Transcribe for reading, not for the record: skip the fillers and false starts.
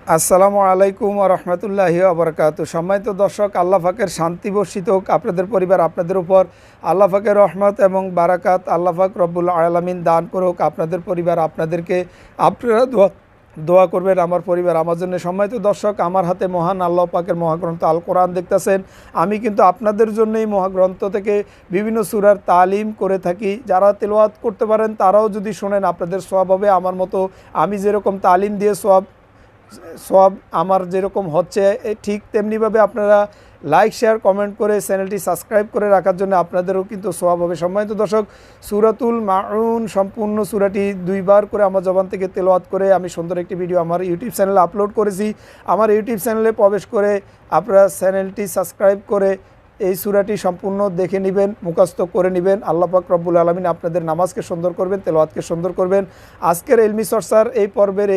আসসালামু আলাইকুম ওয়া রাহমাতুল্লাহি ওয়া বারাকাতুহু। সম্মানিত দর্শক, আল্লাহ পাকের শান্তি বর্ষিত হোক আপনাদের পরিবার, আপনাদের উপর। আল্লাহ পাকের রহমত এবং বারাকাত আল্লাহ পাক রব্বুল আলামিন দান করুক আপনাদের পরিবার, আপনাদেরকে। আপনারা দোয়া করবেন আমার পরিবার আমার জন্য। সম্মানিত দর্শক, আমার হাতে মহান আল্লাহ পাকের মহাগ্রন্থ আল কোরআন দেখতেছেন। আমি কিন্তু আপনাদের জন্যই মহাগ্রন্থ থেকে বিভিন্ন সূরার তালিম করে থাকি। যারা তেলাওয়াত করতে পারেন তারাও যদি শোনেন আপনাদের সওয়াব হবে। আমার মতো আমি যেরকম তালিম দিয়ে সওয়াব আমার যেরকম হচ্ছে, ঠিক তেমনিভাবে আপনারা লাইক শেয়ার কমেন্ট করে চ্যানেলটি সাবস্ক্রাইব করে রাখার জন্য আপনাদেরও কিন্তু সওয়াব হবে। সম্মানিত দর্শক, সূরাতুল মাউন সম্পূর্ণ সূরাটি 2 বার করে আমার জবান থেকে তেলাওয়াত করে আমি সুন্দর একটি ভিডিও আমার ইউটিউব চ্যানেলে আপলোড করেছি। আমার ইউটিউব চ্যানেলে প্রবেশ করে আপনারা চ্যানেলটি সাবস্ক্রাইব করে এই সূরাটি সম্পূর্ণ দেখে নেবেন, মুখস্থ করে নেবেন। আল্লাহ পাক রব্বুল আলামিন আপনাদের নামাজকে সুন্দর করবেন, তেলাওয়াতকে সুন্দর করবেন। আজকের ইলমি চর্চার এই পর্বের